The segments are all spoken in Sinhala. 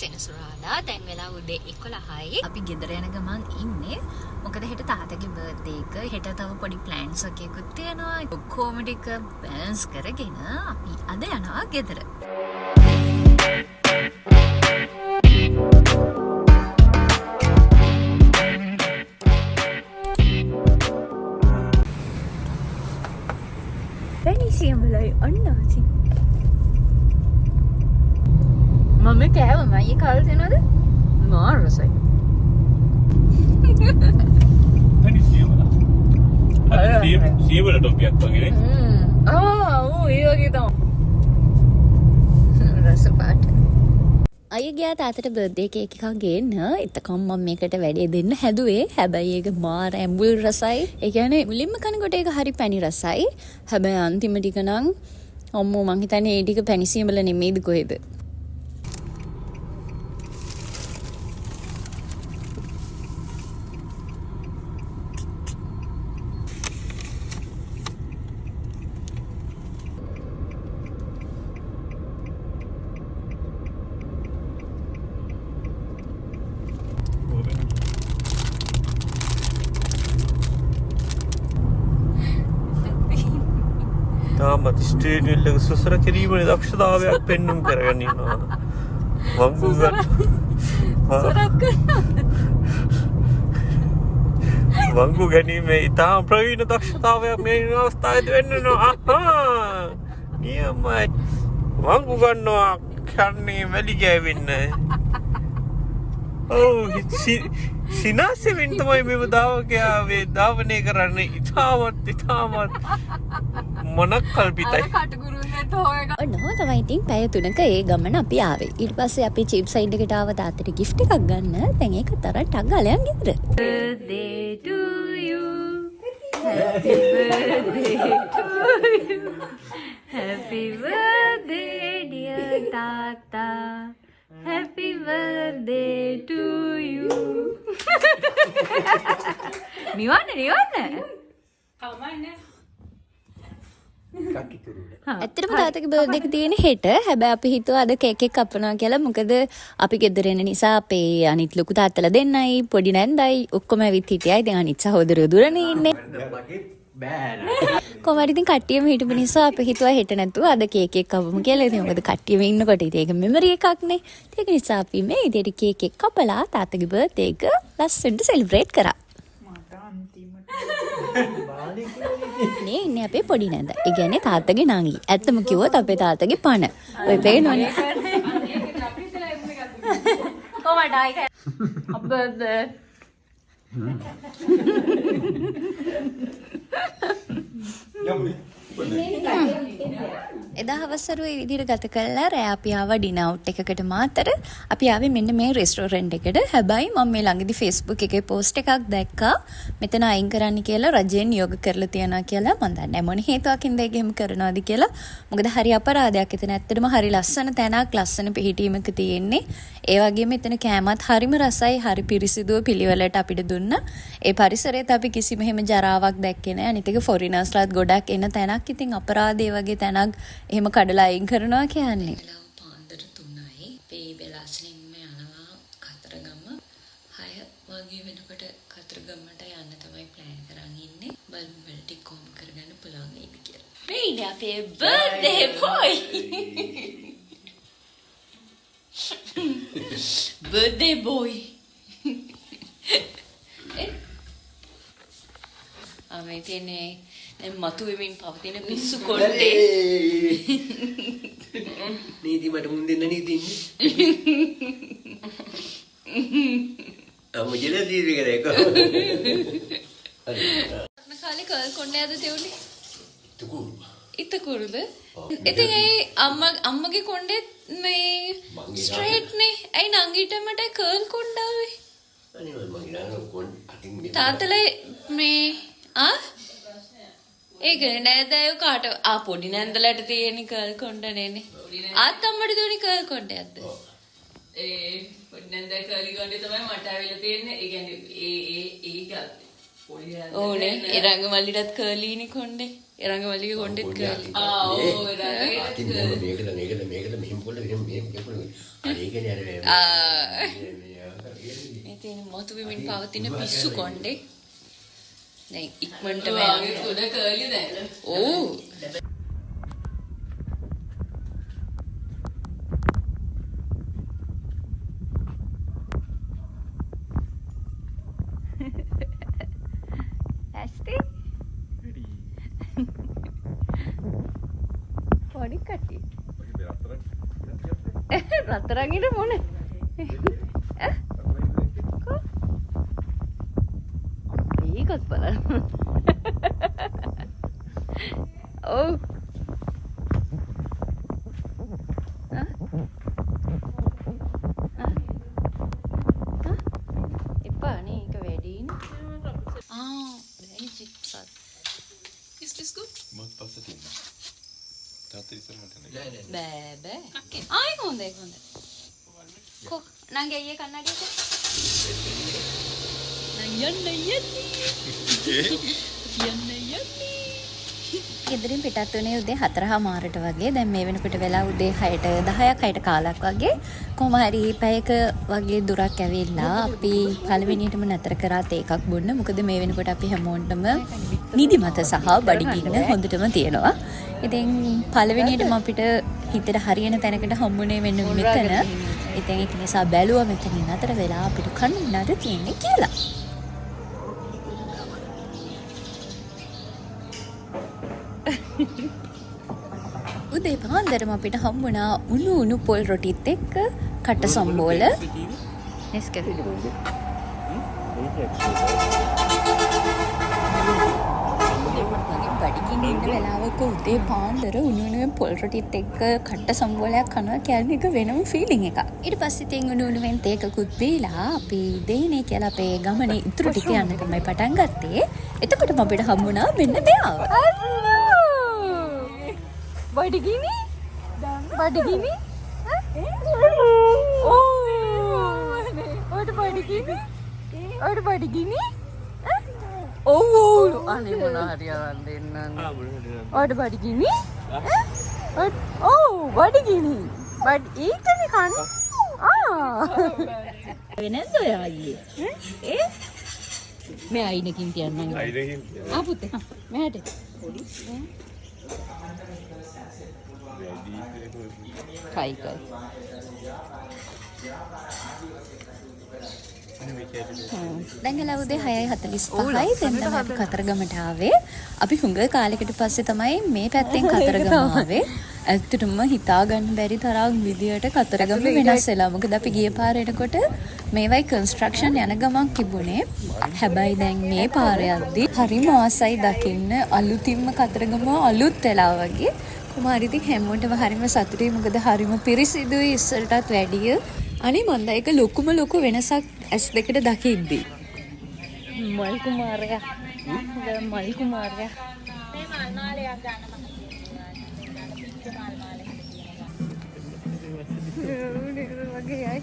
සෙනසුරාදා දැන් වෙලා උදේ 11යි. අපි ගෙදර යන ගමන් ඉන්නේ. මොකද හෙට තාත්තගේ බර්ත්ඩේ එක. හෙට තව පොඩි ප්ලෑන්ස් එකකුත් තියෙනවා. ඔක්කොම ටික බැලන්ස් කරගෙන අපි අද යනවා ගෙදර. Siamulai annasi. Mama kaya mama ye kal thenada? Maar rasai. Tani siamula. Ada siamula topiak wage ne. ඒ වගේ තමයි. රස පාට. අයියා ගියා තාත්තට බර්ත්ඩේ කේක් එකක් ගේන්න. එතකම් මම මේකට වැඩේ දෙන්න හැදුවේ. හැබැයි ඒක මාර ඇඹුල් රසයි. ඒ කියන්නේ මුලින්ම කනකොට ඒක හරි පැණි රසයි. හැබැයි අන්තිම ටික නම් අම්මෝ මං හිතන්නේ ඒ ටික පැණි සියඹල නෙමෙයිද කොහෙද? තාමත් ස්ටේඩියම් එක සුසර කිරීමේ දක්ෂතාවයක් පෙන්වන්න කරගෙන ඉන්නවා. වංගු ගන්න. වංගු ගැනීමේ ඉතාම ප්‍රවීණ දක්ෂතාවයක් මේ අවස්ථාවේදී වෙන්න ඕන. නියමයි. වංගු ගන්නවා කන්නේ වැලි ගෑවෙන්නේ. ඔව් සිනාසෙමින් තමයි මේ දාවකයාවේ ධාවනය කරන්නේ. ඉතාමත් මොනක් කල්පිතයි. ඔන්න තමයි ඉතින් පැය 3ක ඒ ගමන අපි ආවේ. ඊට පස්සේ අපි චිප් සයිඩ් එකට ආව තාත්තට gift එකක් ගන්න. දැන් ඒක තරම් ටක් ගාලා යන් ගෙදර. Birthday to you. Happy birthday to you. Happy birthday dear Tata. Happy birthday to you. නිවන්න. ඇත්තටම තාත්තගේ බර්ත්ඩේ එක තියෙන හෙට. හැබැයි අපි හිතුවා අද කේක් එක කපනවා කියලා. මොකද අපි ගෙදර එන නිසා අපේ අනිත් ලොකු තාත්තලා දෙන්නයි පොඩි නැන්දයි ඔක්කොම ඇවිත් හිටියා. ඉතින් අනිත් සහෝදරයෝ දුරනේ ඉන්නේ. කොහමද ඉතින් කට්ටියම හිටපු නිසා අපි හිතුවා හෙට නැතුව අද කේක් එක කපමු කියලා. ඉතින් මොකද කට්ටියම ඉන්නකොට ඉතින් ඒක මෙමරි එකක්නේ. ඒක නිසා අපි මේ විදිහට කේක් එක කපලා තාත්තගේ බර්ත්ඩේ එක ලස්සනට සෙලිබ්‍රේට් කරා. නේ ඉන්නේ අපේ පොඩි නැන්ද. ඒ කියන්නේ තාත්තගේ නංගි. ඇත්තම කිව්වොත් අපේ තාත්තගේ පණ. ඔය පේනවනේ. කොහමද ආයික? අප්බද. එදා හවසරුව ඒ විදිහට ගත කළා. රෑ අපි ආවා ඩිනර් අවුට් එකකට මාතර. අපි ආවේ මෙන්න මේ රෙස්ටෝරන්ට් එකට. හැබැයි මම මේ ළඟදී Facebook එකේ post එකක් දැක්කා. මෙතන අයින් කරන්න කියලා රජයෙන් නියෝග කරලා තියනවා කියලා. මම දන්නේ නැහැ මොන හේතුවකින්ද ඒක එහෙම කරනවද කියලා. මොකද හරි අපරාධයක්. එතන ඇත්තටම හරි ලස්සන තැනක්, ලස්සන පිහිටීමක තියෙන්නේ. ඒ වගේම එතන කෑමත් හරිම රසයි, හරි පිරිසිදුව පිළිවෙලට අපිට දුන්නා. ඒ පරිසරයේත් අපි කිසිම එහෙම ජරාවක් දැක්කේ නැහැ. අනිත් එක ෆොරිනර්ස්ලාත් ගොඩක් එන තැනක්. ඉතින් අපරාධේ වගේ තැනක් එහෙම කඩලා අයින් කරනවා කියන්නේ. පාන්දර 3යි. මේ වෙලාසනින්ම යනවා කතරගම. 6 වගේ වෙනකොට කතරගමට යන්න තමයි ප්ලෑන් කරන් ඉන්නේ. බලමු වල ටික කොම් කරගන්න පුළුවන් වේද කියලා. මේ ඉන්නේ අපේ බර්ත්ඩේ බොයි. බර්ත්ඩේ බොයි. මේ තියෙන්නේ දැන් මතුවෙමින් පවතින පිස්සු කොණ්ඩේ. නීති මට මුන් දෙන්න නීති ඉන්නේ. මුජල දීවි කරේක. කාලේ කල් කොණ්ඩයද තෙවුනේ? තුකුරු. ඉතකුරුද? ඉතින් ඒ අම්මගේ කොණ්ඩේ මේ ස්ට්‍රේට් නේ. ඇයි නංගිට මට කර්ල් කොණ්ඩාවේ? අනේ මගේ නංග කොණ්ඩ අතින් තාත්තලා මේ ඒක නේද ඒ කාට පොඩි නැන්දලට තියෙන කර්ල් කොණ්ඩනේනේ. ආත්තම්මට දුවනි කර්ල් කොණ්ඩයක්ද? ඒ පොඩි නැන්දයි කර්ලි කොණ්ඩේ තමයි මට ආවිලා තියෙන්නේ. ඒ කියන්නේ ඒ ගත්තේ. පොඩි නැන්ද. ඕනේ. ඒ රංගමල්ලිටත් කර්ලිනේ කොණ්ඩේ. රංගමල්ලිගේ කොණ්ඩෙත් කොණ්ඩේ කර්ලි. ආ ඕ රංගේට අතින් මේකට මෙහෙම පොළ මෙහෙම පොළ අනේ කියන්නේ අර මේ තියෙන මොතු විමින් පවතින පිස්සු කොණ්ඩේ. දැන් ඉක්මනට වාගේ උඩ කර්ලි දැන්. ඕ ඇස්ටි පොඩි කටි රත්තරන්ගිට මොන ඒකත් බලන්න ඔව් එපා නේ ඒක වැඩිනේ දැන් චිප්ස් Is this good? මත් පස්සේ තියෙනවා. තාත්තා ඉස්සරහට නේ. බෑ බෑ ඒක හොඳයි ඒක හොඳයි කො නංගි අයියේ කන්නඩියට නං යන්නේ ගෙදරින් පිටත් වුණේ උදේ 4:00 වගේ. දැන් මේ වෙනකොට වෙලා උදේ 6ට 10ක් කාලක් වගේ. කොහොම හරි පැයක වගේ දුරක් ඇවිල්ලා අපි පළවෙනියටම නතර කරා තේ එකක් බොන්න. මොකද මේ වෙනකොට අපි හැමෝටම නිදිමත සහ බඩගින්න හොඳටම තියෙනවා. ඉතින් පළවෙනියටම අපිට හිතට හරියන තැනකට හම්බුනේ මෙන්න මෙතන. ඉතින් ඒක නිසා බැලුවා මෙතනින් නතර වෙලා අපිට කන්න මොනවද තියෙන්නේ කියලා. උදේ පාන්දරම අපිට හම්බුණා උණු පොල් රොටිත් එක්ක කට සම්බෝල නෙස්කැෆේ. බඩගින්න ඉන්න වෙලාවක උදේ පාන්දර උණු පොල් රොටිත් එක්ක කට සම්බෝලයක් කනවා කියන්නේ එක වෙනම ෆීලිං එකක්. ඊට පස්සේ තින් උණුවෙන් තේකකුත් බීලා අපි දෙයිනේ කියලා අපේ ගමනේ ඉතුරු ටික යන්න තමයි පටන් ගත්තේ. එතකොටම අපිට හම්බුණා මෙන්න මෙයාව. බඩගිනි බඩගිනි ඔට බඩගිනි ඔට බඩගිනි ඔව් අනේ මොන හරි අරන් දෙන්න ඔට බඩගිනි ඔව් බඩගිනි බඩ ඊටනේ කන්නේ වෙනද ඔය අයියේ මේ අයිනකින් කියන්නම් අයිනකින් පුතේ මෙහෙට කයි දැන් ගලා උදේ 6:45යි දැන් තමයි අපි කතරගමට ආවේ. අපි හුඟ කාලයකට පස්සේ තමයි මේ පැත්තෙන් කතරගම ආවේ. ඇත්තටම හිතා ගන්න බැරි තරම් විදියට කතරගම වෙනස් වෙලා. මොකද අපි ගිය පාර එනකොට මේවයි කන්ස්ට්‍රක්ෂන් යන ගමන් තිබුණේ. හැබැයි දැන් මේ පාර යද්දි හරිම ආසයි දකින්න අලුතින්ම කතරගම අලුත් වෙලා වගේ. කුමාරිති හැමෝටම හරිම සතුටුයි. මොකද හරිම පිරිසිදුයි ඉස්සරටත් වැඩිය. අනේ මන්ද ඒක ලොකු වෙනසක් ඇස් දෙකට දකිද්දි. මල් කුමාරයා. මල් කුමාරයා. මේ මල් මාලයක් ගන්න මම. වගේ අය.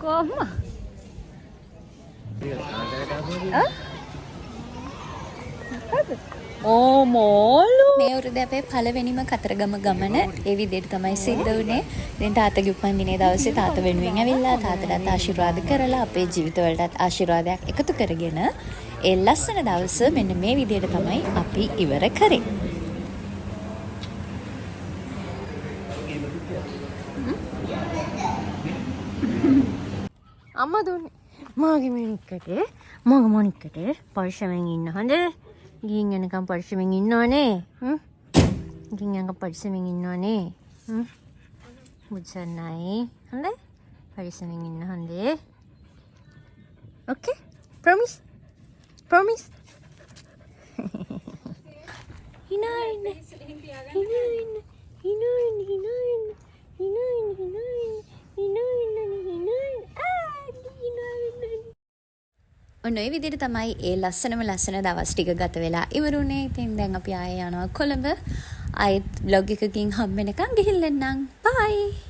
Como? ඕමෝලු මේ වරුද අපේ පළවෙනිම කතරගම ගමන ඒ විදිහට තමයි සිද්ධ වුනේ. ඉතින් තාත්තගේ උපන්දිනේ දවසේ තාත්තා වෙනුවෙන් ඇවිල්ලා තාත්තට ආශිර්වාද කරලා අපේ ජීවිතවලටත් ආශිර්වාදයක් එකතු කරගෙන ඒ ලස්සන දවස මෙන්න මේ විදිහට තමයි අපි ඉවර කරේ. අම්මා දුන්නේ මාගේ මිනික්කට මගේ මොනික්කට පරිස්සමෙන් ඉන්න හොඳ. ගිහින් යනකම් පරිස්සමෙන් ඉන්නවනේ. ගිහින් යනකම් පරිස්සමෙන් ඉන්නවනේ. මුචන්නයි. හොඳ. පරිස්සමෙන් ඉන්න හොඳේ. Okay? Promise? Promise? Hinain. ඔන්න ඔය විදිහට තමයි ඒ ලස්සනම ලස්සන දවස් ටික ගත වෙලා ඉවරුනේ. ඉතින් දැන් අපි ආයේ යනවා කොළඹ. ආයෙත් vlog එකකින් හම්බ වෙනකන් ගිහින් එන්නම්. Bye.